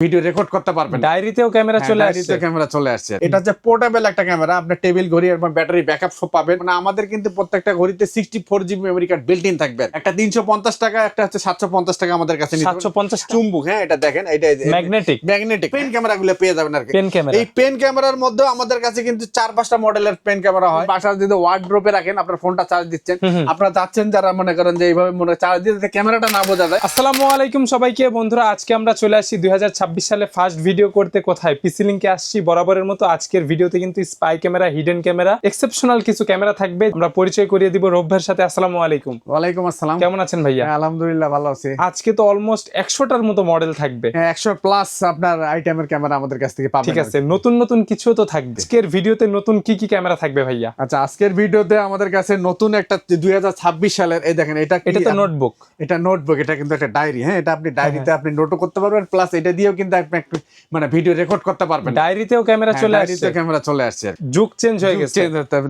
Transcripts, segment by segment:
Video record করতে পারবেন। ডায়েরিতেও camera চলে আসছে। ডায়েরিতে ক্যামেরা চলে আসছে। এটা হচ্ছে পোর্টেবল একটা ক্যামেরা, আপনি টেবিল ঘড়ি এবং ব্যাটারি ব্যাকআপ সব পাবেন। মানে আমাদের কিন্তু প্রত্যেকটা ঘড়িতে 64 GB memory card built in থাকবে। একটা 350 টাকা, একটা হচ্ছে 750 টাকা আমাদের কাছে নিতে হবে। 750 চুম্বক, হ্যাঁ এটা দেখেন, এটা ম্যাগনেটিক পেন ক্যামেরাগুলো পেয়ে যাবেন আর কি। এই পেন ক্যামেরার মধ্যে আমাদের কাছে কিন্তু 4-5টা মডেলের পেন ক্যামেরা হয়। বাসায় যদি ওয়ার্ডরোবে রাখেন, আপনার ফোনটা চার্জ দিচ্ছেন, আপনারা চাচ্ছেন যারা মনে করেন যে এইভাবে মনে চার্জ দিতে ক্যামেরাটা না বোঝা যায়। আসসালামু আলাইকুম সবাইকে বন্ধুরা, আজকে আমরা চলে আসছি 2026 সালে ফার্স্ট ভিডিও করতে। কোথায়? পিসি লিংকে আসছি বরাবরের মতো। আজকের ভিডিওতে কিন্তু spy camera, hidden camera, exceptional কিছু ক্যামেরা থাকবে। আমরা পরিচয় করিয়ে দিব রব ভাইয়ের সাথে। আসসালামু আলাইকুম। ওয়ালাইকুম আসসালাম। কেমন আছেন ভাইয়া? আলহামদুলিল্লাহ ভালো আছি। আজকে তো অলমোস্ট 100টার মতো মডেল থাকবে। 100 প্লাস আপনার আইটেমের ক্যামেরা আমাদের কাছ থেকে পাবেন। ঠিক আছে, নতুন নতুন কিছু তো থাকবে। আজকের ভিডিওতে নতুন কি কি ক্যামেরা থাকবে ভাইয়া? আচ্ছা, আজকের ভিডিওতে আমাদের কাছে নতুন একটা 2026 সালের, এই দেখেন, এটা তো নোটবুক। এটা নোটবুক, এটা কিন্তু একটা ডায়েরি। হ্যাঁ, এটা আপনি ডায়েরিতে আপনি নোটও করতে পারবেন, প্লাস এটা দিয়েও কিন্তু আপনি একটু মানে ভিডিও রেকর্ড করতে পারবেন। ডায়েরিতেও ক্যামেরা চলে আসছে। ডায়েরিতে ক্যামেরা চলে আসছে। যুগ চেঞ্জ হয়ে গেছে।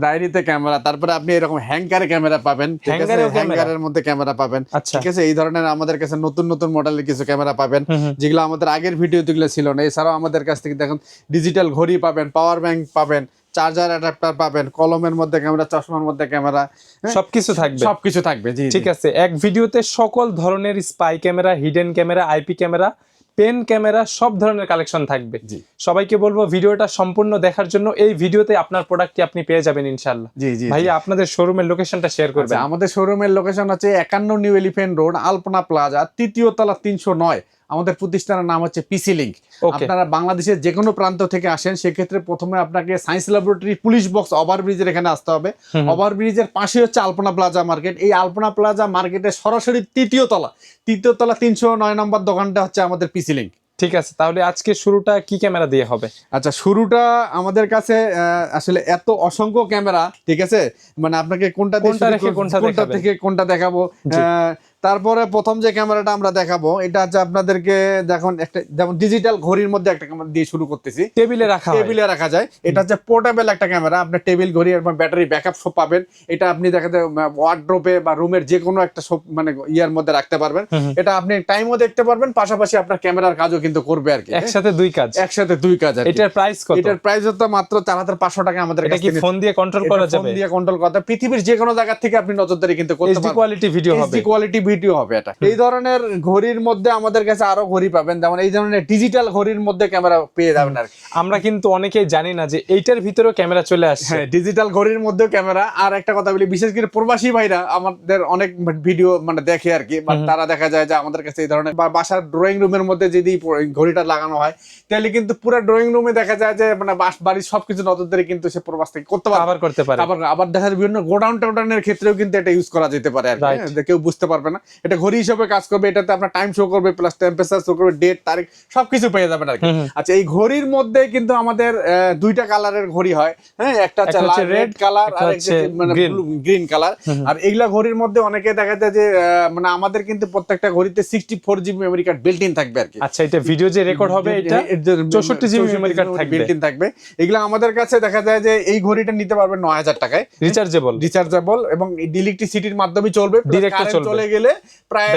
ডায়েরিতে ক্যামেরা, তারপরে আপনি এরকম হ্যাঙ্গারে ক্যামেরা পাবেন। ঠিক আছে, হ্যাঙ্গারের মধ্যে ক্যামেরা পাবেন। ঠিক আছে, এই ধরনের আমাদের কাছে নতুন নতুন মডেলের কিছু ক্যামেরা পাবেন, যেগুলো আমাদের আগের ভিডিওতে ছিল না। এছাড়াও আমাদের কাছ থেকে দেখুন ডিজিটাল ঘড়ি পাবেন, পাওয়ার ব্যাংক পাবেন, চার্জার অ্যাডাপ্টার পাবেন, কলমের মধ্যে ক্যামেরা, চশমার মধ্যে ক্যামেরা, সবকিছু থাকবে। জি, ঠিক আছে। এক ভিডিওতে সকল ধরনের spy camera, hidden camera, IP camera, pen camera, সব ধরনের কালেকশন থাকবে। সবাইকে বলবো ভিডিওটা সম্পূর্ণ দেখার জন্য। এই ভিডিওতে আপনার প্রোডাক্টটি আপনি পেয়ে যাবেন ইনশাআল্লাহ। জি জি ভাইয়া, আপনাদের শোরুমের লোকেশনটা শেয়ার করবেন। আমাদের শোরুমের লোকেশন হচ্ছে 51 নিউ এলিফ্যান্ট রোড, আলপনা প্লাজা, 3য় তলা, 309। আমাদের প্রতিষ্ঠানের নাম হচ্ছে পিসি লিংক। আপনারা বাংলাদেশের যে কোনো প্রান্ত থেকে আসেন, সেক্ষেত্রে প্রথমে আপনাকে সায়েন্স ল্যাবরেটরি, পুলিশ বক্স, ওভারব্রিজের এখানে আসতে হবে। ওভারব্রিজের পাশে হচ্ছে আলপনা প্লাজা মার্কেট। এই আলপনা প্লাজা মার্কেটের সরাসরি 3য় তলা 309 নম্বর দোকানটা হচ্ছে আমাদের পিসি লিংক। ঠিক আছে, তাহলে আজকে শুরুটা কি ক্যামেরা দিয়ে হবে? আচ্ছা, শুরুটা আমাদের কাছে আসলে এত অসংখ্য ক্যামেরা, ঠিক আছে, মানে আপনাকে কোনটা থেকে কোনটা দেখাবো। তারপরে প্রথম যে ক্যামেরাটা আমরা দেখাবো, এটা হচ্ছে আপনাদেরকে দেখুন, একটা যেমন ডিজিটাল ঘড়ির মধ্যে একটা ক্যামেরা দিয়ে শুরু করতেছি। টেবিলে রাখা যায়। এটা হচ্ছে পোর্টেবল একটা ক্যামেরা, আপনার টেবিল ঘড়ি এবং ব্যাটারি ব্যাকআপ সব পাবেন। এটা আপনি দেখাতে ওয়ার্ডরোবে বা রুমের যে কোনো একটা সব মানে ইয়ার মধ্যে রাখতে পারবেন। এটা আপনি টাইমও দেখতে পারবেন, পাশাপাশি আপনার ক্যামেরার কাজও কিন্তু করবে আর কি। একসাথে দুই কাজ। এটার প্রাইস কত? এটার প্রাইস হচ্ছে মাত্র 4500 টাকা। আমাদের কাছে কি ফোন দিয়ে কন্ট্রোল করা যাবে? ফোন দিয়ে কন্ট্রোল করা, পৃথিবীর যে কোনো জায়গা থেকে আপনি নজরদারি কিন্তু করতে পারবেন। এইচডি কোয়ালিটি ভিডিও হবে এটা। এই ধরনের ঘড়ির মধ্যে আমাদের কাছে আরো ঘড়ি পাবেন, যেমন এই ধরনের ডিজিটাল ঘড়ির মধ্যে ক্যামেরা পেয়ে যাবেন আর কি। আমরা কিন্তু অনেকেই জানি না যে এইটার ভিতরেও ক্যামেরা চলে আসছে। হ্যাঁ, ডিজিটাল ঘড়ির মধ্যেও ক্যামেরা। আর একটা কথা বলি, বিশেষ করে প্রবাসী ভাইরা আমাদের অনেক ভিডিও মানে দেখে আর কি, তারা দেখা যায় যে আমাদের কাছে এই ধরনের বাসার ড্রয়িং রুমের মধ্যে যদি ঘড়িটা লাগানো হয়, তাহলে কিন্তু পুরো ড্রয়িং রুমে দেখা যায় যে মানে বাড়ির সবকিছু নজরদারি কিন্তু সে প্রবাস থেকে করতে পারে, আবার দেখা যায় বিভিন্ন গোডাউন টোডাউনের ক্ষেত্রেও কিন্তু এটা ইউজ করা যেতে পারে আর কি। কেউ বুঝতে পারবে না, এটা ঘড়ি হিসেবে কাজ করবে। এটাতে আপনার টাইম শো করবে, প্লাস টেম্পারেচার শো করবে, ডেট, তারিখ সবকিছু পেয়ে যাবেন আর কি। আচ্ছা, এই ঘড়ির মধ্যে কিন্তু আমাদের দুইটা কালারের ঘড়ি হয়। হ্যাঁ, একটা হচ্ছে রেড কালার আর একটা মানে গ্রিন কালার। আর এইগুলা ঘড়ির মধ্যে অনেকে দেখা যায় যে মানে আমাদের কিন্তু প্রত্যেকটা ঘড়িতে 64 GB memory card built in থাকবে আর কি। আচ্ছা, এটা ভিডিও যে রেকর্ড হবে, এটা 64 GB memory card built in থাকবে। এগুলা আমাদের কাছে দেখা যায় যে এই ঘড়িটা নিতে পারবেন 9000 টাকায়, রিচার্জেবল এবং ইলেকট্রিসিটির মাধ্যমে চলবে। চলে গেলে প্রায়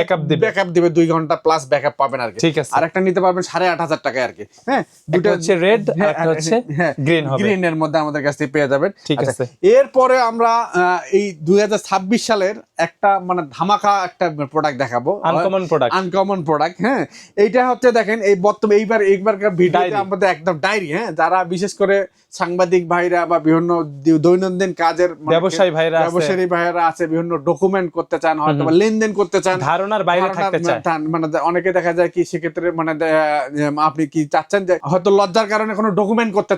ব্যাকআপ দিবে 2 ঘন্টা প্লাস ব্যাকআপ পাবেন আর কি। আর একটা নিতে পারবেন 8500 টাকায় আর কি। হ্যাঁ, দুটো হচ্ছে রেড আর একটা হচ্ছে গ্রিন হবে। গ্রিনের মধ্যে আমাদের কাছে পেয়ে যাবেন। ঠিক আছে, এরপরে আমরা এই 2026 সালের একটা মানে ধামাকা একটা প্রোডাক্ট দেখাবো, আনকমন প্রোডাক্ট। হ্যাঁ, এইটা হচ্ছে দেখেন, এই বর্তমানে এইবারকার ভিডিওতে আমাদের একদম ডায়েরি। হ্যাঁ, যারা বিশেষ করে সাংবাদিক ভাইরা বা বিভিন্ন দৈনন্দিন কাজের ব্যবসায়ী ভাইরা আছে, বিভিন্ন ডকুমেন্ট করতে চান, হয়তো বা লেনদেন করতে চান, ধারণার বাইরে থাকতে চান, মানে অনেকে দেখা যায় কি সেক্ষেত্রে মানে আপনি কি চাচ্ছেন যে হয়তো লজ্জার কারণে কোনো ডকুমেন্ট করতে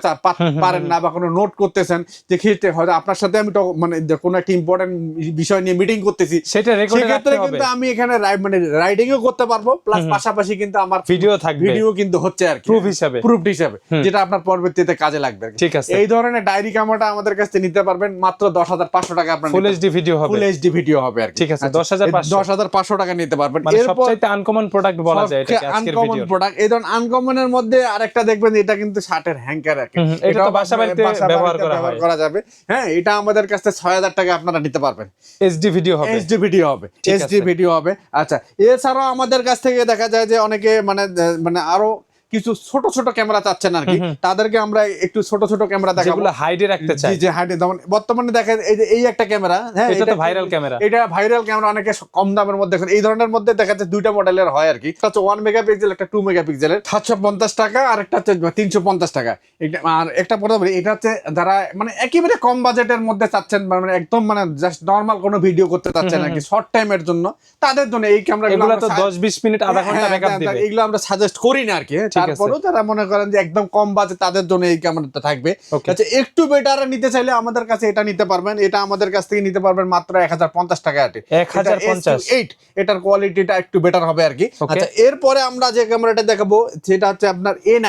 পারেন না, বা কোনো নোট করতেছেন, যে ক্ষেত্রে হয়তো আপনার সাথে আমি মানে কোনো একটা ইম্পর্টেন্ট বিষয় নিয়ে মিটিং করতেছি, সেক্ষেত্রে কিন্তু আমি এখানে মানে রাইডিংও করতে পারবো, প্লাস পাশাপাশি কিন্তু আমার ভিডিও কিন্তু হচ্ছে আর কি, প্রুফ হিসাবে, যেটা আপনার পরবর্তীতে কাজে লাগবে। ঠিক আছে, এই ধরনের ডায়েরি ক্যামেরাটা আমাদের কাছে নিতে পারবেন মাত্র 10500 টাকা। আপনার ফুল এইচডি ভিডিও হবে আর কি। ঠিক আছে, 10500 টাকা নিতে পারবেন। মানে সবচাইতে আনকমন প্রোডাক্ট বলা যায় এটাকে আজকের আনকমন প্রোডাক্ট। এই ধরনের আনকমনের মধ্যে আরেকটা দেখবেন, এটা কিন্তু শার্টের হ্যাঙ্গার আর কি। এটা তো বাসা বাড়িতে ব্যবহার করা যাবে। হ্যাঁ, এটা আমাদের কাছে 6000 টাকা আপনারা নিতে পারবেন। এইচডি ভিডিও হবে। আচ্ছা, এছাড়াও আমাদের কাছ থেকে দেখা যায় যে অনেকে মানে আরো কিছু ছোট ছোট ক্যামেরা চাচ্ছেন আর কি, তাদেরকে আমরা একটু ছোট ছোট ক্যামেরা দেখাবো, যেগুলো হাইডে রাখতে চাই। জি হাইডে। যেমন বর্তমানে দেখেন এই যে এই একটা ক্যামেরা, হ্যাঁ এটা তো ভাইরাল ক্যামেরা, এটা ভাইরাল ক্যামেরা, অনেকে কম দামের মধ্যে এই ধরনের মধ্যে দেখা যাচ্ছে দুইটা মডেলের হয় আর কি। একটা হচ্ছে 1 মেগাপিক্সেল, একটা 2 মেগাপিক্সেলের, 750 টাকা, আর একটা হচ্ছে 350 টাকা। আর একটা পরে এটা হচ্ছে যারা মানে একেবারে কম বাজেটের মধ্যে চাচ্ছেন, মানে একদম মানে জাস্ট নরমাল কোনো ভিডিও করতে চাচ্ছেন আর কি শর্ট টাইমের জন্য, তাদের জন্য এই ক্যামেরাগুলো তো 10-20 মিনিট আধা ঘন্টা ব্যাকআপ দিবে, এগুলো আমরা সাজেস্ট করি না আর কি। তারপরেও যারা মনে করেন যে একদম কম বাজেট, তাদের জন্য এই ক্যামেরাটা থাকবে। আচ্ছা, একটু বেটার নিতে চাইলে আমাদের কাছে এটা নিতে পারবেন। এটা আমাদের কাছ থেকে নিতে পারবেন মাত্র 1050 টাকা। 1050। এটার কোয়ালিটিটা একটু বেটার হবে আর কি। আচ্ছা, এরপরে আমরা যে ক্যামেরাটা দেখাবো সেটা হচ্ছে আপনার A9।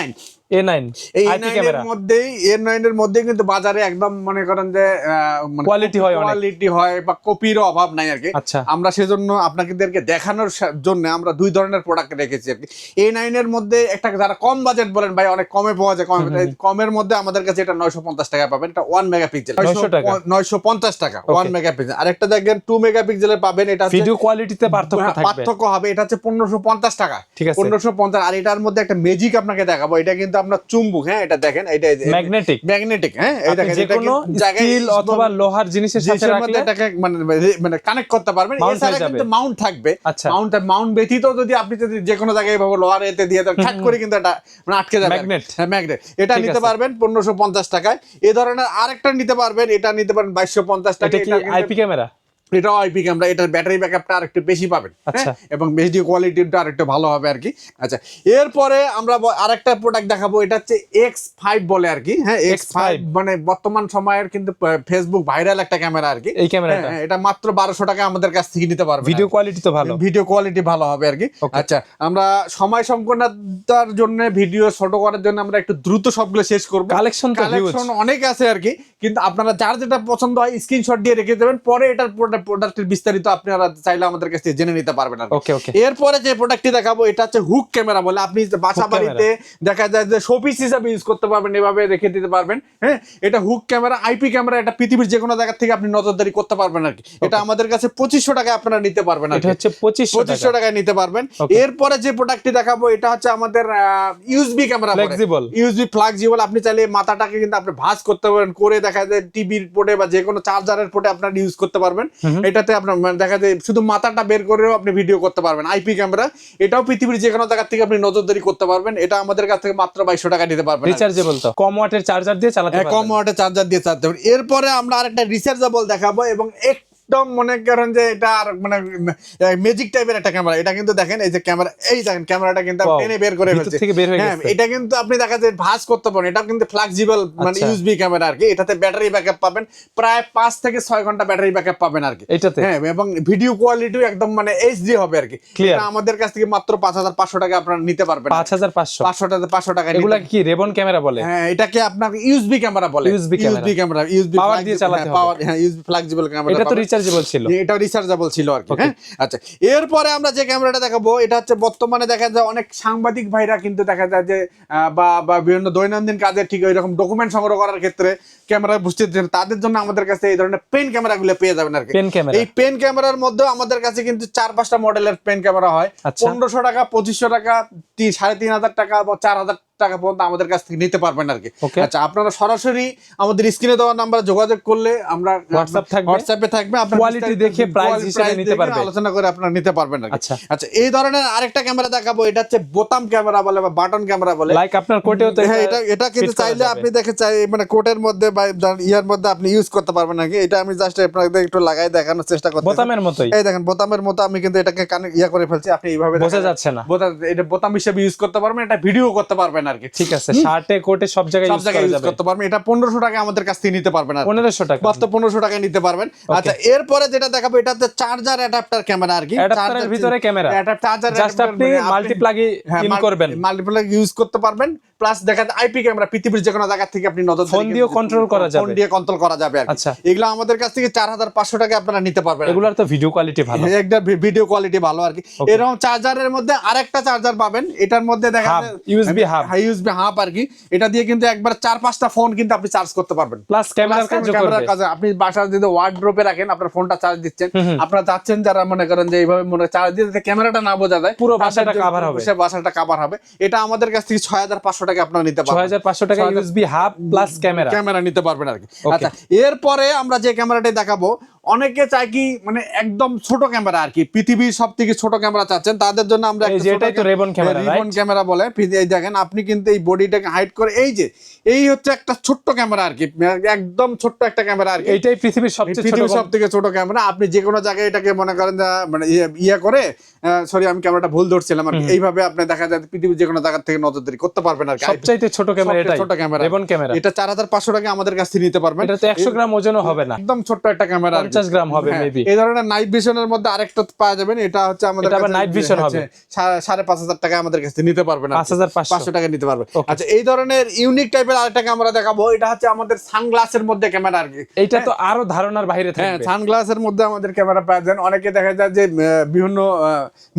A9 এই A9 এর মধ্যেই, A9 এর মধ্যে কিন্তু বাজারে একদম মনে করেন যে কোয়ালিটি হয় বা কপির অভাব নাই আর কি। আচ্ছা, আমরা সেজন্য আপনাদেরকে দেখানোর জন্য আমরা দুই ধরনের প্রোডাক্ট রেখেছি আর কি। A9 এর মধ্যে একটা যারা কম বাজেট বলেন ভাই অনেক কমে পাওয়া যায়, কমের মধ্যে আমাদের কাছে এটা 950 টাকা পাবেন। এটা 1 মেগাপিক্সেল, 950 টাকা 1 মেগাপিক্সেল। আর একটা দেখেন 2 মেগাপিক্সেলের পাবেন, এটা ভিডিও কোয়ালিটিতে পার্থক্য হবে। এটা হচ্ছে 1550 টাকা, 1550। আর এটার মধ্যে একটা ম্যাজিক আপনাকে দেখাবো, এটা কিন্তু আপনার চুম্বক, হ্যাঁ এটা দেখেন, এটা ম্যাগনেটিক, হ্যাঁ এই দেখেন, যে কোনো স্টিল অথবা লোহার জিনিসের সাথে রাখলে এটাকে মানে কানেক্ট করতে পারবেন। এছাড়া কিন্তু মাউন্ট থাকবে, মাউন্ট ব্যতীত যদি আপনি যদি যে কোনো জায়গায় এভাবে লোহার এতে দিয়ে দেন, ঠাট করে কিন্তু এটা মানে আটকে যাবে। হ্যাঁ, ম্যাগনেট। এটা নিতে পারবেন 1550 টাকায়। এই ধরনের আরেকটা নিতে পারবেন, এটা নিতে পারেন 2250 টাকা। এটা কি আইপি ক্যামেরা? এটাও আইপি ক্যামেরা, এটার ব্যাটারি ব্যাকআপটা আরেকটু বেশি পাবেন, এবং ভিডিও কোয়ালিটিটা আরেকটু ভালো হবে আর কি। আচ্ছা, এরপরে আমরা আরেকটা প্রোডাক্ট দেখাবো, এটা হচ্ছে X5 বলে আর কি। হ্যাঁ, X5 মানে বর্তমান সময়ের কিন্তু ফেসবুক ভাইরাল একটা ক্যামেরা আর কি। এই ক্যামেরাটা এটা মাত্র 1200 টাকা আমাদের কাছ থেকে নিতে পারবেন। ভিডিও কোয়ালিটি তো ভালো, ভিডিও কোয়ালিটি ভালো হবে আর কি। আচ্ছা, আমরা সময় জন্য ভিডিও ছোট করার জন্য আমরা একটু দ্রুত সবগুলো শেষ করব। কালেকশন অনেক আছে আর কি, কিন্তু আপনারা যার যেটা পছন্দ হয় স্ক্রিনশট দিয়ে রেখে দেবেন, পরে এটার প্রোডাক্টের বিস্তারিত আপনারা চাইলে আমাদের কাছে জেনে নিতে পারবেন আর কি। এরপরে যে প্রোডাক্টটি দেখাবো এটা হচ্ছে হুক ক্যামেরা বলে। আপনি বাসা বাড়িতে দেখা যায় যে শোপিস হিসাবে ইউজ করতে পারবেন, এভাবে রেখে দিতে পারবেন। হ্যাঁ, এটা হুক ক্যামেরা, আইপি ক্যামেরা। এটা পৃথিবীর যে কোনো জায়গা থেকে আপনি নজরদারি করতে পারবেন আর কি। এটা আমাদের কাছে 2500 টাকায় আপনারা নিতে পারবেন আর কি। এটা হচ্ছে 2500 টাকায় নিতে পারবেন। এরপরে যে প্রোডাক্টটি দেখাবো এটা হচ্ছে আমাদের ইউএসবি ক্যামেরা, ইউএসবি ফ্লেক্সিবল। আপনি চাইলে মাথাটাকে কিন্তু আপনি ভাঁজ করতে পারবেন, করে দেখা যায় টিভির পোর্টে বা যে কোনো চার্জারের পোর্টে আপনারা ইউজ করতে পারবেন। এটাতে আপনার দেখা যায় শুধু মাথাটা বের করেও আপনি ভিডিও করতে পারবেন। আইপি ক্যামেরা, এটাও পৃথিবীর যে কোনো জায়গা থেকে আপনি নজরদারি করতে পারবেন। এটা আমাদের কাছ থেকে মাত্র 2200 টাকা নিতে পারবেন। রিচার্জেবল, তো কম ওয়াটের চার্জার দিয়ে চালাতে পারবেন। কম ওয়াটের চার্জার দিয়ে চালাতে পারবেন। এরপরে আমরা আরেকটা রিচার্জেবল দেখাবো, এবং একদম মনে করেন যে এটা আর মানে ম্যাজিক টাইপের একটা ক্যামেরা। এটা কিন্তু দেখেন, এই যে ক্যামেরা, এই দেখেন ক্যামেরাটা কিন্তু টেনে বের করে ফেলছে। হ্যাঁ, এটা কিন্তু আপনি দেখা যায় ভাঁজ করতে পারেন। এটা কিন্তু ফ্লেক্সিবল মানে ইউএসবি ক্যামেরা আর কি। এটাতে ব্যাটারি ব্যাকআপ পাবেন প্রায় 5 থেকে 6 ঘন্টা ব্যাটারি ব্যাকআপ পাবেন আর কি এটাতে। হ্যাঁ, এবং ভিডিও কোয়ালিটিও একদম মানে এইচডি হবে আর কি। এটা আমাদের কাছ থেকে মাত্র 5500 টাকা আপনারা নিতে পারবেন। 5500 টাকা। এগুলা কি রেবন ক্যামেরা বলে? হ্যাঁ, এটাকে আপনার ইউএসবি ক্যামেরা বলে। ইউএসবি ক্যামেরা, ইউএসবি পাওয়ার দিয়ে চালাতে হবে। পাওয়ার, হ্যাঁ, ইউএসবি ফ্লেক্সিবল ক্যামেরা। এটা তো রিচার্জেবল ছিল, এটা রিচার্জেবল ছিল আর কি। হ্যাঁ, আচ্ছা, এরপরে আমরা যে ক্যামেরাটা দেখাবো এটা হচ্ছে বর্তমানে দেখা যায় অনেক সাংবাদিক ভাইরা কিন্তু দেখা যায় যে বা বিভিন্ন দৈনন্দিন কাজে ঠিক এরকম ডকুমেন্ট সংগ্রহ করার ক্ষেত্রে ক্যামেরা বুঝতে দিচ্ছেন, তাদের জন্য আমাদের কাছে এই ধরনের পেন ক্যামেরাগুলো পেয়ে যাবেন আর কি। এই পেন ক্যামেরার মধ্যে আমাদের কাছে কিন্তু 4-5টা মডেলের পেন ক্যামেরা হয়। 1500 টাকা, 2500 টাকা, 3500 টাকা বা 4000 টাকা পর্যন্ত আমাদের কাছ থেকে নিতে পারবেন আর কি। আচ্ছা, আপনারা সরাসরি আমাদের স্ক্রিনে দেওয়া নাম্বারে যোগাযোগ করলে আমরা হোয়াটসঅ্যাপে থাকবে, আপনারা কোয়ালিটি দেখে প্রাইস হিসেবে নিতে পারবেন, আলোচনা করে আপনারা নিতে পারবেন আর কি। আচ্ছা, এই ধরনের আরেকটা ক্যামেরা দেখাবো, এটা হচ্ছে বোতাম ক্যামেরা বলে বা বাটন ক্যামেরা বলে। লাইক আপনার কোটেও তো এটা কিন্তু চাইলে আপনি দেখে চাই মানে কোটের মধ্যে বা ইয়ার মধ্যে আপনি ইউজ করতে পারবেন নাকি। এটা আমি জাস্ট আপনাদের একটু লাগাই দেখানোর চেষ্টা করছি। বোতামের মতোই, এই দেখেন বোতামের মতো আমি কিন্তু এটাকে ইয়া করে ফেলছি। আপনি এইভাবে বোঝা যাচ্ছে না, এটা বোতাম হিসেবে ইউজ করতে পারবেন, এটা ভিডিও করতে পারবেন আর কি। ঠিক আছে, শার্টে কোটে সব জায়গায় ইউজ করতে পারবেন। এটা 1500 টাকা আমাদের কাছ থেকে নিতে পারবেন আর 1500 টাকা, মাত্র 1500 টাকায় নিতে পারবেন। আচ্ছা, এরপরে যেটা দেখাবো এটা হচ্ছে চার্জার অ্যাডাপ্টার ক্যামেরা আর কি। অ্যাডাপ্টারের ভিতরে ক্যামেরা, চার্জার জাস্ট আপনি মাল্টিপ্লাগ ইন করবেন, মাল্টিপ্লাগ ইউজ করতে পারবেন। প্লাস দেখা যায় আইপি ক্যামেরা, পৃথিবীর যে কোনো জায়গা থেকে আপনি নজর ফোন দিয়ে কন্ট্রোল করা যাবে, ফোন দিয়ে কন্ট্রোল করা যাবে আর কি। আচ্ছা। এগুলো আমাদের কাছ থেকে 4500 টাকা আপনারা নিতে পারবেন। এগুলোর তো ভিডিও কোয়ালিটি ভালো, একটা ভিডিও কোয়ালিটি ভালো আর কি। এরকম চার্জারের মধ্যে আরেকটা চার্জার পাবেন, এটার মধ্যে দেখা যায় ইউএসবি হাব, ইউএসবি হাব আর কি। এটা দিয়ে কিন্তু একবার 4-5টা ফোন কিন্তু আপনি চার্জ করতে পারবেন, প্লাস ক্যামেরার কাজে। আপনি বাসায় যদি ওয়ার্ডরোবে রাখেন, আপনার ফোনটা চার্জ দিচ্ছেন, আপনারা চাচ্ছেন যারা মনে করেন যে এইভাবে মনে চার্জ দিতে ক্যামেরাটা না বোঝা যায়, পুরো বাসাটা কভার হবে, সে বাসাটা কভার হবে। এটা আমাদের কাছ থেকে 6500 টাকা আপনারা নিতে পারবেন। 6500 টাকা ইউএসবি হাব প্লাস ক্যামেরা নিতে পারবেন আর কি। আচ্ছা, এরপরে আমরা যে ক্যামেরাটা দেখাবো, অনেকে চাই কি মানে একদম ছোট ক্যামেরা আর কি, পৃথিবীর সবথেকে ছোট ক্যামেরা চাচ্ছেন, তাদের জন্য আমরা একটা যেটাই তো রেবন ক্যামেরা, রিবন ক্যামেরা বলে। এই দেখেন, আপনি কিন্তু এই বডিটাকে হাইড করে এই হচ্ছে একটা ছোট্ট ক্যামেরা আর কি, একদম ছোট্ট একটা ক্যামেরা আর কি। এইটাই পৃথিবীর সবথেকে ছোট ক্যামেরা। আপনি যে কোনো জায়গায় এটাকে মনে করেন মানে ইয়া করে, সরি আমি ক্যামেরাটা ভুল ধরছিলাম আর কি, এইভাবে আপনি দেখা যায় পৃথিবীর যে কোনো জায়গা থেকে নজরদারি করতে পারবেন আর কি। সবচাইতে ছোট ক্যামেরা এটাই, ছোট ক্যামেরা, রেবন ক্যামেরা। এটা 4500 টাকা আমাদের কাছ থেকে নিতে পারবেন। এটা তো 100 গ্রাম ওজনও হবে না, একদম ছোট্ট একটা ক্যামেরা, 50 গ্রাম হবে মেবি। এই ধরনের নাইট ভিশনের মধ্যে আরেকটা পাওয়া যাবেন, এটা হচ্ছে আমাদের কাছে নাইট ভিশন হবে 5500 টাকা আমাদের কাছে নিতে পারবেন, 5500 টাকা নিতে পারবেন। আচ্ছা, এই ধরনের ইউনিক টাইপের আরেকটা ক্যামেরা দেখাবো, এটা হচ্ছে আমাদের সানগ্লাসের মধ্যে ক্যামেরা আর কি। এটা তো আরো ধারণার বাইরে থাকবে। সানগ্লাসের মধ্যে আমাদের ক্যামেরা পাওয়া যায়। অনেকে দেখা যায় যে বিভিন্ন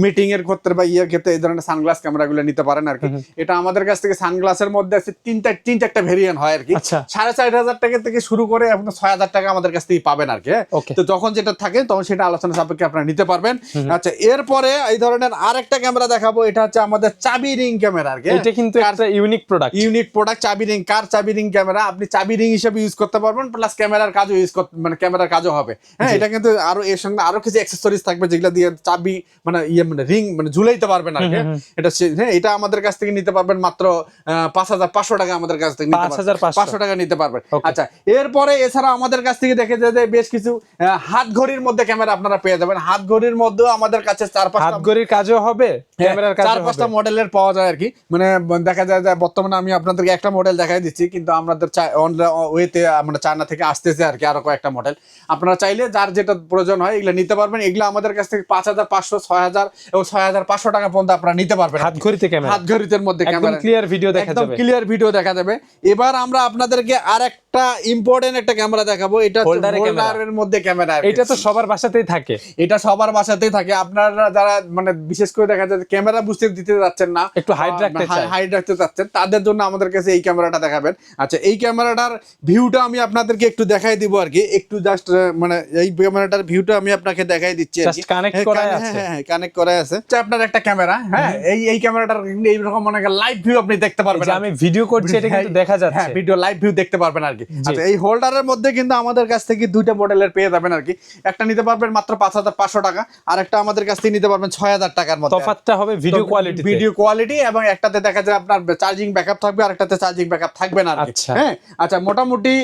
মিটিং এর ক্ষেত্রে বা ইয়ের ক্ষেত্রে এই ধরনের সানগ্লাস ক্যামেরাগুলো নিতে পারেন আর কি। এটা আমাদের কাছ থেকে সানগ্লাসের মধ্যে আছে তিন চারটা ভেরিয়েন্ট হয় আর কি। 4500 টাকা থেকে শুরু করে আপনার 6000 টাকা আমাদের কাছ থেকে পাবেন আর কি। তো যখন যেটা থাকে তখন সেটা আলোচনা সাপেক্ষে আপনারা নিতে পারবেন। আচ্ছা, এরপরে এই ধরনের আরেকটা ক্যামেরা দেখাবো, এটা হচ্ছে আমাদের চাবি রিং ক্যামেরা আর কি। এটা কিন্তু একটা ইউনিক প্রোডাক্ট, চাবি রিং, চাবি রিং ক্যামেরা। আপনি চাবি রিং হিসেবে ইউজ করতে পারবেন, প্লাস ক্যামেরার কাজও মানে ক্যামেরার কাজও হবে। হ্যাঁ, এটা কিন্তু আরো এর সঙ্গে আরো কিছু অ্যাকসেসরিজ থাকবে, যেগুলো দিয়ে চাবি মানে মানে রিং মানে ঝুলাইতে পারবেন আর কি। এটা আমাদের কাছ থেকে নিতে পারবেন মাত্র 5500 টাকা আমাদের কাছ থেকে নিতে পারবেন, 500 টাকা নিতে পারবেন। আচ্ছা, এরপরে এছাড়া আমাদের কাছ থেকে দেখে যে বেশ কিছু হাত ঘড়ির মধ্যে ক্যামেরা আপনারা পেয়ে যাবেন। হাত ঘড়ির মধ্যেও আমাদের কাছে 4-5টা হাত ঘড়ির কাজও হবে, ক্যামেরার কাজও হবে, 4-5টা মডেলের পাওয়া যায় আর কি। মানে দেখা যায় যে বর্তমানে আমি আপনাদেরকে একটা মডেল দেখাই দিচ্ছি, কিন্তু আমাদের ওয়েতে আমরা চায়না থেকে আসতেছে আর কি আরো কয়েকটা মডেল। আপনারা চাইলে যার যেটা প্রয়োজন হয় এগুলো নিতে পারবেন। এগুলো আমাদের কাছ থেকে 5500, 6000 এবং 6500 টাকা পর্যন্ত আপনারা নিতে পারবেন। হাত ঘড়িতে ক্যামেরা, হাত ঘড়ির মধ্যে ক্যামেরা, একদম ক্লিয়ার ভিডিও দেখা যাবে, একদম ক্লিয়ার ভিডিও দেখা যাবে। এবার আমরা আপনাদেরকে আরেকটা ইম্পর্টেন্ট একটা ক্যামেরা দেখাবো, এটা হোল্ডারের মধ্যে ক্যামেরা। এটা তো সবার বাসাতেই থাকে, এটা সবার বাসাতেই থাকে। আপনারা যারা মানে বিশেষ করে দেখা যায় ক্যামেরা বুঝতে দিতে যাচ্ছেন না, একটু হাইড রাখতে চাচ্ছেন, তাদের জন্য আমাদের কাছে এই ক্যামেরাটা দেখাবেন। আচ্ছা, এই ক্যামেরাটার ভিউটা আমি আপনাদেরকে একটু দেখাই দিব আর কি। একটু জাস্ট মানে এই ক্যামেরাটার ভিউটা আমি আপনাকে দেখাই দিচ্ছি আর কি। কানেক্ট করা আছে, হ্যাঁ কানেক্ট করা আছে। আপনার একটা ক্যামেরা, হ্যাঁ এই ক্যামেরাটার এইরকম অনেক লাইভ ভিউ আপনি দেখতে পারবেন। আমি ভিডিও করছি, এটা কিন্তু দেখা যাচ্ছে, হ্যাঁ ভিডিও লাইভ ভিউ দেখতে পারবেন আর কি। আচ্ছা, এই হোল্ডারের মধ্যে কিন্তু আমাদের কাছ থেকে দুইটা মডেলের পেয়ে যাবেন আর কি। একটা নিতে পারবেন মাত্র 5500 টাকা, আর একটা আমাদের কাছ থেকে নিতে পারবেন 6000 টাকার মধ্যে। তফাৎটা হবে ভিডিও কোয়ালিটি, এবং একটাতে দেখা যায় আপনার চার্জিং ব্যাকআপ থাকবে, আর একটাতে চার্জিং ব্যাকআপ থাকবে না আর কি। হ্যাঁ, আচ্ছা, মোটামুটি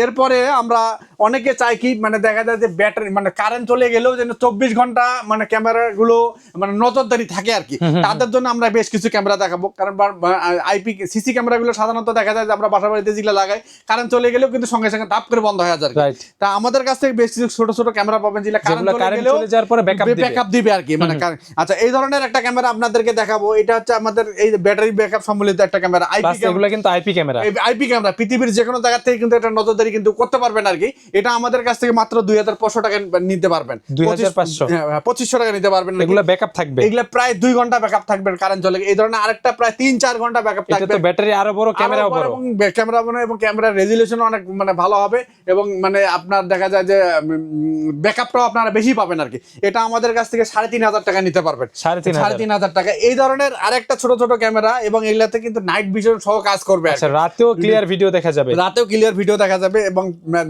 এরপরে আমরা অনেকে চাই কি মানে দেখা যায় যে ব্যাটারি মানে কারেন্ট চলে গেলেও যেন 24 ঘন্টা মানে ক্যামেরাগুলো মানে নজরদারি থাকে আর কি। তাদের জন্য আমরা বেশ কিছু ক্যামেরা দেখাবো। কারণ আইপি সিসি ক্যামেরাগুলো সাধারণত দেখা যায় যে আমরা বাসা বাড়িতে যেগুলো লাগাই, কারেন্ট চলে গেলেও কিন্তু সঙ্গে সঙ্গে ধাপ করে বন্ধ হয়ে যায়। তা আমাদের কাছ থেকে বেশ কিছু ছোট ছোট ক্যামেরা পাবেন, যেগুলো কারেন্ট চলে যাওয়ার পরে ব্যাকআপ দিবে আর কি। মানে আচ্ছা, এই ধরনের একটা ক্যামেরা আপনাদেরকে দেখাবো। এটা হচ্ছে আমাদের এই ব্যাটারি ব্যাকআপ সম্বলিত একটা ক্যামেরা। এগুলো কিন্তু আইপি ক্যামেরা পৃথিবীর যে কোনো জায়গা থেকে কিন্তু এটা নজরদারি কিন্তু করতে পারবেন আর কি। এটা আমাদের কাছ থেকে মাত্র 2500 টাকা নিতে পারবেন, 2500 টাকা নিতে পারবেন। এগুলো ব্যাকআপ থাকবে, এগুলো প্রায় 2 ঘন্টা ব্যাকআপ থাকবে কারেন্ট চলে। এই ধরনের আরেকটা প্রায় 3-4 ঘন্টা ব্যাকআপ থাকবে। এটা তো ব্যাটারি আরো বড়, ক্যামেরাও বড়, এবং ক্যামেরা বড় এবং ক্যামেরার রেজোলিউশন অনেক মানে ভালো হবে, এবং মানে আপনার দেখা যায় যে ব্যাকআপটাও আপনারা বেশি পাবেন আর কি। এটা আমাদের কাছ থেকে 3500 টাকা নিতে পারবেন, 3500 টাকা। এই ধরনের আরেকটা ছোট ছোট ক্যামেরা, এবং এগুলাতে কিন্তু নাইট ভিশন সহ কাজ করবে। আচ্ছা, রাতেও ক্লিয়ার ভিডিও দেখা যাবে, এবং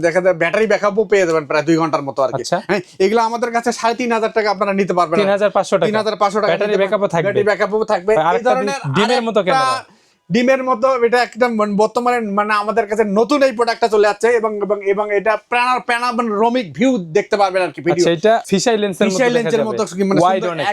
দেখা যায় ব্যাটারি ব্যাকআপও পেয়ে যাবেন প্রায় 2 ঘন্টার মতো আর কি। হ্যাঁ, এগুলো আমাদের কাছে 3500 টাকা আপনারা নিতে পারবেন, 3500 টাকা ব্যাটারি ব্যাকআপও থাকবে। এই ধরনের ডিমের মতো ক্যামেরা, ডিমের মতো এটা একটা বর্তমানে মানে আমাদের কাছে নতুন এই প্রোডাক্টটা চলে যাচ্ছে, এবং এবং এবং এটা প্যানোরামিক ভিউ দেখতে পারবেন আর কি। ভিডিও এটা ফিশাই লেন্সের মতো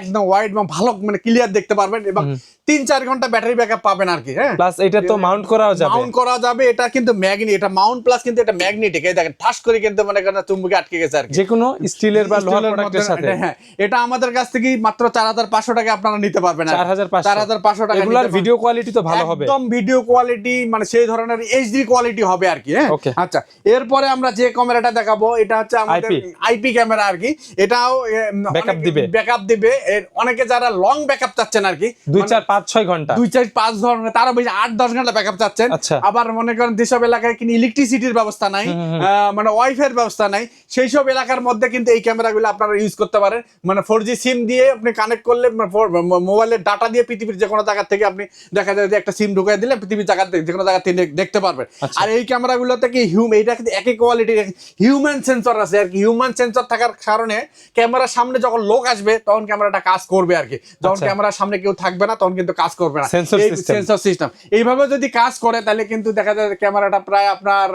একদম ওয়াইড এবং ভালো মানে ক্লিয়ার দেখতে পারবেন, এবং 3-4 ঘন্টা ব্যাটারি ব্যাকআপ পাবেন আর কি। হ্যাঁ, প্লাস এটা তো মাউন্ট করাও যাবে। মাউন্ট করা যাবে, এটা কিন্তু ম্যাগনেট, এটা মাউন্ট প্লাস কিন্তু এটা ম্যাগনেটিক। এই দেখেন ঠাস করে কিন্তু মনে করেন চুম্বকে আটকে গেছে আর কি, যে কোনো স্টিলের বা লোহার স্টিলের প্রোডাক্টের সাথে। হ্যাঁ, এটা আমাদের কাছ থেকে মাত্র 4500 টাকা আপনারা নিতে পারবেন। 4500 টাকা। এগুলার ভিডিও কোয়ালিটি তো ভালো হবে, একদম ভিডিও কোয়ালিটি মানে সেই ধরনের এইচডি কোয়ালিটি হবে আর কি। হ্যাঁ, আচ্ছা, এরপরে আমরা যে ক্যামেরাটা দেখাবো এটা হচ্ছে আমাদের আইপি ক্যামেরা আর কি। এটাও ব্যাকআপ দিবে। অনেকে যারা লং ব্যাকআপ চাচ্ছেন আর কি, 2-4-5-6 ঘন্টা, 2-4-5 ধরনের, তারা বেশি 8-10 ঘন্টা ব্যাকআপ চাচ্ছেন। আবার মনে করেন যেসব এলাকায় কিন্তু ইলেকট্রিসিটির ব্যবস্থা নাই, মানে ওয়াইফাই এর ব্যবস্থা নাই, সেই সব এলাকার মধ্যে কিন্তু এই ক্যামেরাগুলো আপনারা ইউজ করতে পারেন। মানে 4G সিম দিয়ে আপনি কানেক্ট করলে মোবাইলের ডাটা দিয়ে পৃথিবীর যে কোনো জায়গা থেকে আপনি দেখা যায় যে একটা সিম ঢুকাই দিলে পৃথিবীর জায়গা যে কোনো জায়গা থেকে দেখতে পারবেন। আর এই ক্যামেরাগুলোতে কি এইটা কিন্তু একই কোয়ালিটির হিউম্যান সেন্সর আছে আর কি। হিউম্যান সেন্সর থাকার কারণে ক্যামেরার সামনে যখন লোক আসবে তখন ক্যামেরাটা কাজ করবে আর কি। যখন ক্যামেরার সামনে কেউ থাকবে না তখন কিন্তু কাজ করবে না। সেন্সর সিস্টেম এইভাবে যদি কাজ করে তাহলে কিন্তু দেখা যায় ক্যামেরাটা প্রায় আপনার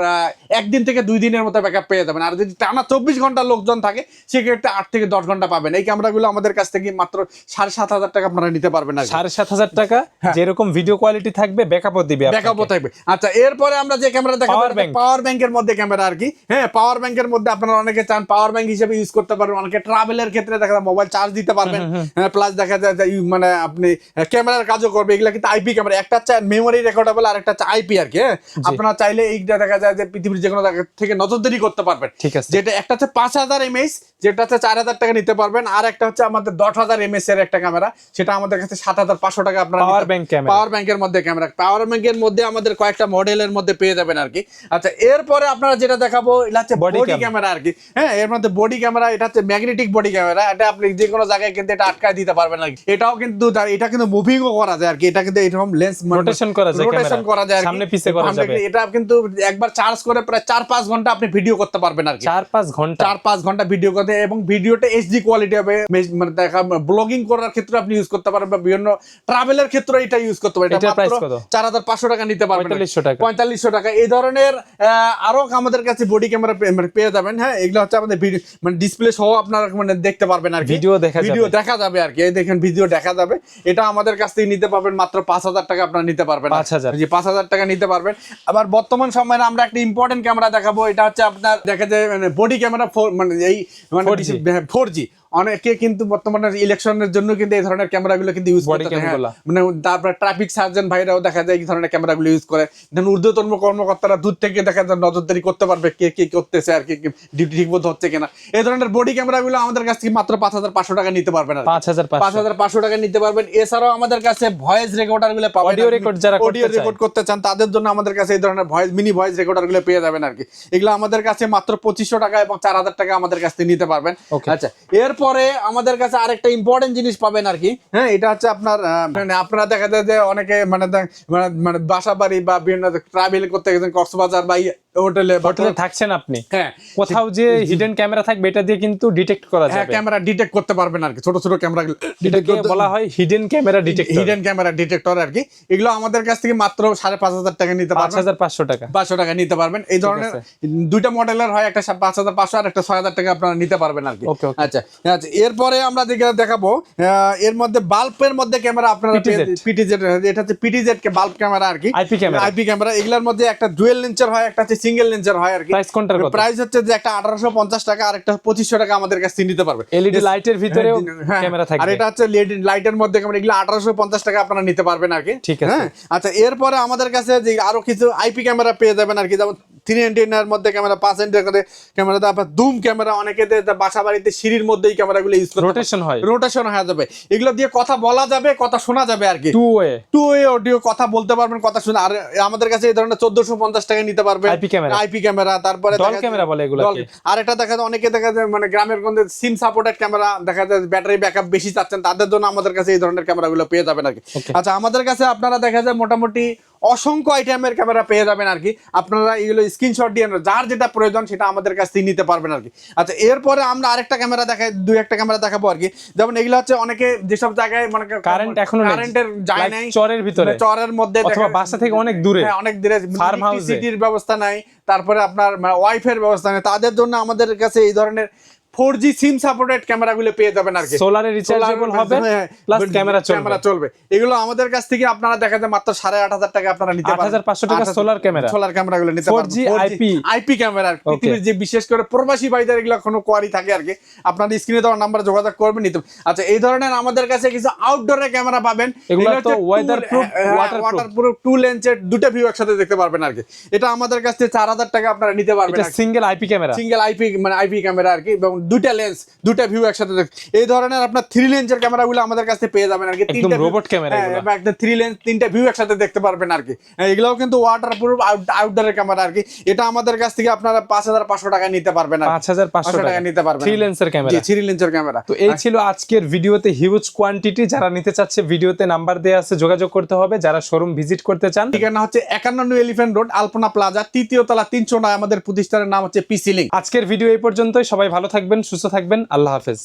1 দিন থেকে 2 দিনের মতো ব্যাকআপ পেয়ে যাবেন। আর যদি টানা 24 ঘন্টা লোকজন থাকে সেক্ষেত্রে 8 থেকে 10 ঘন্টা পাবেন। এই ক্যামেরাগুলো আমাদের কাছ থেকে মাত্র 7,500 টাকা আপনারা নিতে পারবেন। 7,500 টাকা যেরকম ভিডিও কোয়ালিটি থাকবে ব্যাকআপও দিবে, ব্যাকআপও থাকবে। আচ্ছা, এরপরে আমরা যে ক্যামেরা দেখাবো পাওয়ার ব্যাংকের মধ্যে ক্যামেরা আর কি। হ্যাঁ, পাওয়ার ব্যাংকের মধ্যে আপনারা অনেকে চান পাওয়ার ব্যাংক হিসেবে ইউজ করতে পারবেন। অনেকে ট্রাভেলের ক্ষেত্রে দেখা যায় মোবাইল চার্জ দিতে পারবেন, প্লাস দেখা যায় যে মানে আপনি ক্যামেরার কাজও করবে। এগুলা কিন্তু আইপি ক্যামেরা, একটা হচ্ছে মেমোরি রেকর্ডেবল আর একটা হচ্ছে আইপি আর কি। হ্যাঁ, আপনারা চাইলে এইটা দেখা যায় যে পৃথিবীর যে কোনো জায়গা থেকে নজরদারি করতে পারবেন। ঠিক আছে, যেটা একটা হচ্ছে 5000 mAh, যেটা হচ্ছে 4000 টাকা নিতে পারবেন। আর একটা হচ্ছে আমাদের 10000 mAh এর একটা ক্যামেরা, সেটা আমাদের কাছে 7500 টাকা আপনারা পাওয়ার ব্যাংক ক্যামেরা। পাওয়ার ব্যাংকের মধ্যে ক্যামেরা, পাওয়ার ব্যাংকের মধ্যে আমাদের কয়েকটা মডেলের মধ্যে পেয়ে যাবেন আর কি। আচ্ছা, এরপরে আপনারা যেটা দেখাবো এটা হচ্ছে বডি ক্যামেরা আর কি। হ্যাঁ, এর মধ্যে বডি ক্যামেরা, এটা হচ্ছে ম্যাগনেটিক বডি ক্যামেরা। এটা আপনি যে কোনো জায়গায় কিন্তু এটা আটকায় দিতে পারবেন আর কি। এটাও কিন্তু এটা কিন্তু মুভিংও করা যায় আর কি। এটা কিন্তু এরকম লেন্স রোটেশন করা যায়, রোটেশন করা যায়, সামনে পিছে করা যাবে। এটা কিন্তু একবার চার্জ করে প্রায় 4-5 ঘন্টা আপনি ভিডিও করতে পারবেন আর কি। 4-5 ঘন্টা ভিডিও করতে, এবং ভিডিওটা এইচডি কোয়ালিটি হবে। মানে দেখা ব্লগিং করার ক্ষেত্রে আপনি ইউজ করতে পারবেন, বা বিভিন্ন ট্রাভেলের ক্ষেত্রে এটা ইউজ করতে পারবেন। এটা মাত্র 4500 টাকা নিতে পারবেন, 4500 টাকা। এই ধরনের আরো আমাদের কাছে বডি ক্যামেরা পেয়ে যাবেন। হ্যাঁ, এগুলো হচ্ছে আমাদের মানে ডিসপ্লে সহ আপনারা মানে দেখতে পারবেন আর কি, ভিডিও দেখা যাবে আর কি। এই দেখেন ভিডিও দেখা যাবে। এটা আমাদের কাছ থেকে নিতে পারবেন মাত্র 5000 টাকা আপনারা নিতে পারবেন। 5000 টাকা নিতে পারবেন। আবার বর্তমান সময়ে আমরা একটা ইম্পর্টেন্ট ক্যামেরা দেখাবো। এটা হচ্ছে আপনার দেখা যায় মানে বডি ক্যামেরা, মানে এই মানে 4G। অনেকে কিন্তু বর্তমানে ইলেকশনের জন্য কিন্তু এই ধরনের ক্যামেরাগুলো কিন্তু ইউজ করতে, মানে তারপরে ট্রাফিক সার্জন ভাইরাও দেখা যায় এই ধরনের ক্যামেরাগুলো ইউজ করে। ঊর্ধ্বতন কর্মকর্তারা দূর থেকে দেখা যায় নজরদারি করতে পারবে কে কি করতেছে আর কি, ডিউটি ঠিক মতো হচ্ছে কিনা। এই ধরনের বডি ক্যামেরাগুলো আমাদের কাছ থেকে মাত্র 5500 টাকা নিতে পারবেন। 5500 টাকা নিতে পারবেন। এছাড়াও আমাদের কাছে ভয়েস রেকর্ডার গুলো পাবেন, অডিও রেকর্ড করতে চান তাদের জন্য আমাদের কাছে এই ধরনের মিনি ভয়েস রেকর্ডার গুলো পেয়ে যাবেন আর কি। এগুলো আমাদের কাছে মাত্র 2500 টাকা এবং 4000 টাকা আমাদের কাছ থেকে নিতে পারবেন। আচ্ছা, পরে আমাদের কাছে আরেকটা ইম্পর্টেন্ট জিনিস পাবেন আর কি। হ্যাঁ, এটা হচ্ছে আপনার আপনারা দেখা যায় যে অনেকে মানে বাসা বাড়ি বা বিভিন্ন ট্রাভেল করতে গেছেন, কক্সবাজার বা হোটেলে থাকছেন আপনি, হ্যাঁ, কোথাও যে হিডেন ক্যামেরা থাকবে এটা দিয়ে কিন্তু ডিটেক্ট করা যাবে। হ্যাঁ, ক্যামেরা ডিটেক্ট করতে পারবেন আর কি। ছোট ছোট ক্যামেরা বলা হয় হিডেন ক্যামেরা ডিটেক্টর আর কি। এগুলো আমাদের কাছ থেকে মাত্র 5500 টাকা নিতে পারবেন, 500 টাকা নিতে পারবেন। এই ধরনের দুইটা মডেলের হয়, একটা 5500 আর একটা 6000 টাকা আপনারা নিতে পারবেন আর কি। আচ্ছা, এরপরে আমরা দেখাবো এর মধ্যে বাল্বের মধ্যে ক্যামেরা আপনারা পিটিজেড, এটা হচ্ছে পিটিজেড কে বাল্ব ক্যামেরা আর কি, আইপি ক্যামেরা। এগুলোর মধ্যে একটা ডুয়েল লেন্সের হয়, একটা হচ্ছে সিঙ্গেল লেন্সের হয় আর কি। প্রাইস হচ্ছে যে একটা 1850 টাকা আর একটা 2500 টাকা আমাদের কাছে নিতে পারবে। এলইডি লাইটের ভিতরেও ক্যামেরা থাকবে, আর এটা হচ্ছে লাইটের মধ্যে ক্যামেরা। এগুলো 1850 টাকা আপনারা নিতে পারবেন আর কি। ঠিক আছে। আচ্ছা, এরপরে আমাদের কাছে যে আরো কিছু আইপি ক্যামেরা পেয়ে যাবেন আর কি। যেমন 3 এর মধ্যে ক্যামেরা, 5 এর ক্যামেরা, তারপর জুম ক্যামেরা। অনেকে বাসা বাড়িতে সিঁড়ির মধ্যেই ক্যামেরাগুলো ইউজ করে, রোটেশন হয়ে যাবে। এগুলো দিয়ে কথা বলা যাবে, কথা শোনা যাবে আর কি। টু ওয়ে অডিও, কথা বলতে পারবেন, কথা শুনে। আর আমাদের কাছে এই ধরনের 1450 টাকা নিতে পারবে আইপি ক্যামেরা। তারপরে ডল ক্যামেরা বলে এগুলোকে। আর এটা দেখা যায় অনেকে দেখা যায় মানে গ্রামের গঞ্জে সিম সাপোর্টেড ক্যামেরা, দেখা যায় ব্যাটারি ব্যাকআপ বেশি চাচ্ছেন, তাদের জন্য আমাদের কাছে এই ধরনের ক্যামেরাগুলো পেয়ে যাবেন আর কি। আচ্ছা, আমাদের কাছে আপনারা দেখা যায় মোটামুটি অসংখ্য আইটেমের ক্যামেরা পেয়ে যাবেন আর কি। আপনারা এগুলো স্ক্রিনশট দিয়ে যার যেটা প্রয়োজন সেটা আমাদের কাছ থেকে নিতে পারবেন আর কি। আচ্ছা, এরপরে আমরা আরেকটা ক্যামেরা দেখাই, একটা ক্যামেরা দেখাবো আর কি। যেমন এগুলো হচ্ছে অনেকে যেসব জায়গায় মানে কারেন্টের যায় নাই, চরের ভিতরে, চরের মধ্যে, অথবা বাসা থেকে অনেক দূরে, অনেক দূরে ফার্ম হাউসের ব্যবস্থা নাই, তারপরে আপনার ওয়াইফাই এর ব্যবস্থা নেই, তাদের জন্য আমাদের কাছে এই ধরনের 4G সিম সাপোর্টেড ক্যামেরাগুলো পেয়ে যাবেন আর কি। সোলারে রিচার্জেবল হবে প্লাস ক্যামেরা চলবে। এগুলো আমাদের কাছ থেকে আপনারা দেখা যায় মাত্র 8,500 টাকা আপনারা নিতে পারেন। 8,500 টাকা সোলার ক্যামেরাগুলো নিতে পারবেন। 4G IP ক্যামেরা পৃথিবীর যে বিশেষ করে প্রবাসী ভাইদের এগুলো কোনো কোয়ারি থাকে আর কি, আপনার স্ক্রিনে দেওয়া নাম্বারে যোগাযোগ করবেন নিতে। আচ্ছা, এই ধরনের আমাদের কাছে কিছু আউটডোরের ক্যামেরা পাবেন। এগুলো তো ওয়েদারপ্রুফ, ওয়াটারপ্রুফ 2 লেন্সের দুটো ভিউ একসাথে দেখতে পারবেন আর কি। এটা আমাদের কাছ থেকে 4,000 টাকা আপনারা নিতে পারবেন। এটা single IP camera, single IP camera আর কি, এবং দুটা লেন্স দুটা ভিউ একসাথে এই ধরনের আপনার 3 লেন্সের ক্যামেরাগুলো আমাদের কাছে পেয়ে যাবেন আর কি। একদম রোবট ক্যামেরা, একদম 3 লেন্স 3টা ভিউ একসাথে দেখতে পারবেন আর কি। এগুলোও কিন্তু ওয়াটারপ্রুফ আউটডোরের ক্যামেরা আর কি। এটা আমাদের কাছ থেকে আপনারা 5,500 টাকা নিতে পারবেন, 5,500 টাকা নিতে পারবেন 3 লেন্সের ক্যামেরা। জি, 3 লেন্সের ক্যামেরা। তো এই ছিল আজকের ভিডিওতে হিউজ কোয়ান্টিটি। যারা নিতে চাচ্ছে ভিডিওতে নাম্বার দেয়া আছে, যোগাযোগ করতে হবে। যারা শোরুম ভিজিট করতে চান, ঠিকানা হচ্ছে 51 এলিফ্যান্ট রোড, আলপনা প্লাজা, 3য় তলা, 309। আমাদের প্রতিষ্ঠানের নাম হচ্ছে পিসি লিংক। আজকের ভিডিও এই পর্যন্তই। সবাই ভালো থাকবেন, সুস্থ থাকবেন। আল্লাহ হাফেজ।